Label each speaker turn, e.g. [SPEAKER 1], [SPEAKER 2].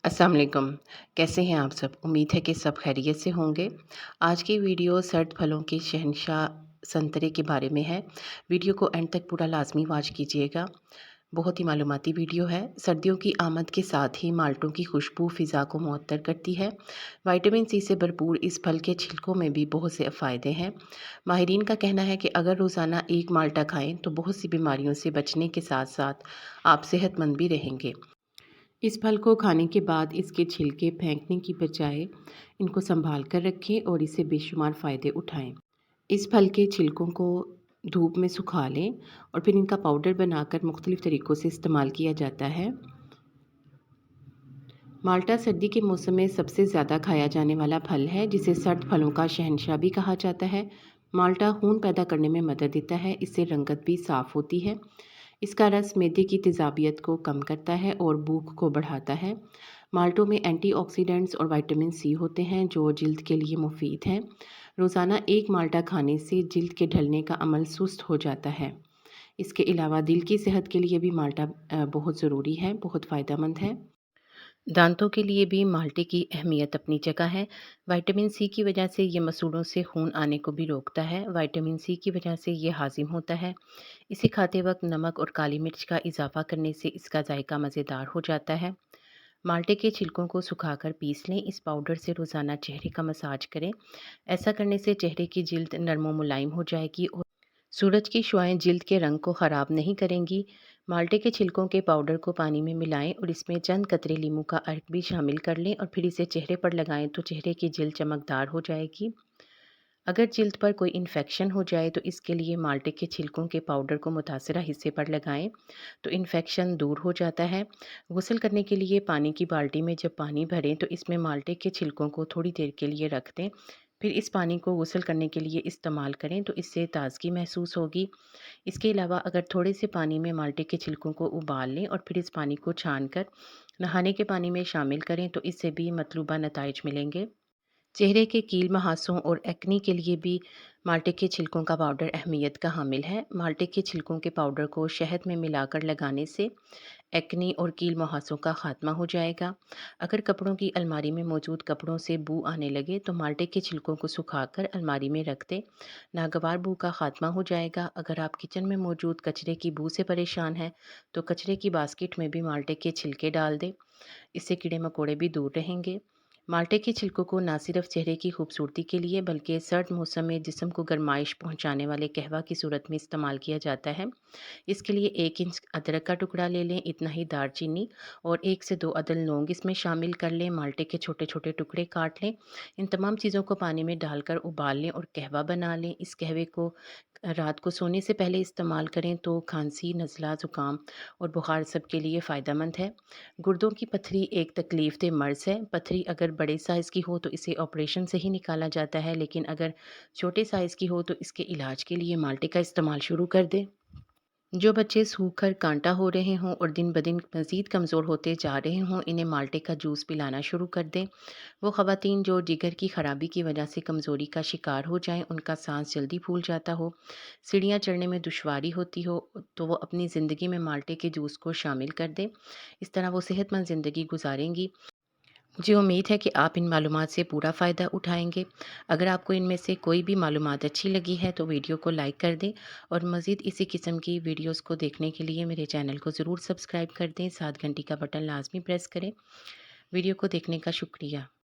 [SPEAKER 1] अस्सलाम वालेकुम। कैसे हैं आप सब? उम्मीद है कि सब खैरियत से होंगे। आज की वीडियो सर्द फलों के शहंशाह संतरे के बारे में है। वीडियो को एंड तक पूरा लाज़मी वॉच कीजिएगा। बहुत ही मालूमाती वीडियो है। सर्दियों की आमद के साथ ही माल्टों की खुशबू फ़िज़ा को मुअत्तर करती है। विटामिन सी से भरपूर इस फल के छिलकों में भी बहुत से फ़ायदे हैं। माहिरीन का कहना है कि अगर रोज़ाना एक माल्टा खाएँ तो बहुत सी बीमारियों से बचने के साथ-साथ आप सेहतमंद भी रहेंगे। इस फल को खाने के बाद इसके छिलके फेंकने की बजाय इनको संभाल कर रखें और इससे बेशुमार फ़ायदे उठाएं। इस फल के छिलकों को धूप में सुखा लें और फिर इनका पाउडर बनाकर मुख्तलिफ़ तरीक़ों से इस्तेमाल किया जाता है। माल्टा सर्दी के मौसम में सबसे ज़्यादा खाया जाने वाला फल है, जिसे सर्द फलों का शहंशाह भी कहा जाता है। माल्टा खून पैदा करने में मदद देता है, इससे रंगत भी साफ़ होती है। इसका रस मैदे की तेज़ाबियत को कम करता है और भूख को बढ़ाता है। माल्टों में एंटीऑक्सीडेंट्स और विटामिन सी होते हैं, जो जिल्द के लिए मुफीद हैं। रोज़ाना एक माल्टा खाने से जिल्द के ढलने का अमल सुस्त हो जाता है। इसके अलावा दिल की सेहत के लिए भी माल्टा बहुत ज़रूरी है, बहुत फ़ायदेमंद है। दांतों के लिए भी माल्टे की अहमियत अपनी जगह है। विटामिन सी की वजह से ये मसूड़ों से खून आने को भी रोकता है। विटामिन सी की वजह से ये हाजिम होता है। इसे खाते वक्त नमक और काली मिर्च का इजाफा करने से इसका जायका मज़ेदार हो जाता है। माल्टे के छिलकों को सुखाकर पीस लें। इस पाउडर से रोज़ाना चेहरे का मसाज करें। ऐसा करने से चेहरे की जिल्द नरम व मुलायम हो जाएगी और सूरज की शुआएं जिल्द के रंग को ख़राब नहीं करेंगी। माल्टे के छिलकों के पाउडर को पानी में मिलाएं और इसमें चंद कतरे लीमू का अर्क भी शामिल कर लें और फिर इसे चेहरे पर लगाएं तो चेहरे की जिल्द चमकदार हो जाएगी। अगर जिल्द पर कोई इन्फेक्शन हो जाए तो इसके लिए माल्टे के छिलकों के पाउडर को मुतासरा हिस्से पर लगाएं तो इन्फेक्शन दूर हो जाता है। गुस्ल करने के लिए पानी की बाल्टी में जब पानी भरें तो इसमें माल्टे के छिलकों को थोड़ी देर के लिए रख दें। फिर इस पानी को गुस्ल करने के लिए इस्तेमाल करें तो इससे ताजगी महसूस होगी। इसके अलावा अगर थोड़े से पानी में माल्टे के छिलकों को उबाल लें और फिर इस पानी को छान कर नहाने के पानी में शामिल करें तो इससे भी मतलूबा नताइज मिलेंगे। चेहरे के कील मुहासों और एक्नी के लिए भी माल्टे के छिलकों का पाउडर अहमियत का हामिल है। माल्टे के छिलकों के पाउडर को शहद में मिलाकर लगाने से एक्नी और कील मुहासों का खात्मा हो जाएगा। अगर कपड़ों की अलमारी में मौजूद कपड़ों से बू आने लगे तो माल्टे के छिलकों को सुखाकर अलमारी में रख दें। नागवार बू का खात्मा हो जाएगा। अगर आप किचन में मौजूद कचरे की बू से परेशान हैं तो कचरे की बास्केट में भी माल्टे के छिलके डाल दें। इससे कीड़े मकोड़े भी दूर रहेंगे। माल्टे के छिलकों को ना सिर्फ चेहरे की खूबसूरती के लिए बल्कि सर्द मौसम में जिस्म को गर्माइश पहुंचाने वाले कहवा की सूरत में इस्तेमाल किया जाता है। इसके लिए 1 इंच अदरक का टुकड़ा ले लें, इतना ही दालचीनी और 1 से 2 अदल लौंग इसमें शामिल कर लें। माल्टे के छोटे छोटे टुकड़े काट लें। इन तमाम चीज़ों को पानी में डालकर उबाल लें और कहवा बना लें। इस कहवे को रात को सोने से पहले इस्तेमाल करें तो खांसी, नज़ला, ज़ुकाम और बुखार सब के लिए फ़ायदेमंद है। गुर्दों की पथरी एक तकलीफ दह मर्ज़ है। पथरी अगर बड़े साइज़ की हो तो इसे ऑपरेशन से ही निकाला जाता है, लेकिन अगर छोटे साइज़ की हो तो इसके इलाज के लिए माल्टे का इस्तेमाल शुरू कर दें। जो बच्चे सूख कर कांटा हो रहे हों और दिन ब दिन मज़ीद कमज़ोर होते जा रहे हों, इन्हें माल्टे का जूस पिलाना शुरू कर दें। वो ख़वातीन जो जिगर की ख़राबी की वजह से कमज़ोरी का शिकार हो जाएं, उनका सांस जल्दी फूल जाता हो, सीढ़ियाँ चढ़ने में दुश्वारी होती हो, तो वो अपनी ज़िंदगी में माल्टे के जूस को शामिल कर दें। इस तरह वो सेहतमंद ज़िंदगी गुजारेंगी। मुझे उम्मीद है कि आप इन मालूमात से पूरा फ़ायदा उठाएँगे। अगर आपको इनमें से कोई भी मालूमात अच्छी लगी है तो वीडियो को लाइक कर दें और मज़ीद इसी किस्म की वीडियोज़ को देखने के लिए मेरे चैनल को ज़रूर सब्सक्राइब कर दें। साथ घंटी का बटन लाज़मी प्रेस करें। वीडियो को देखने का शुक्रिया।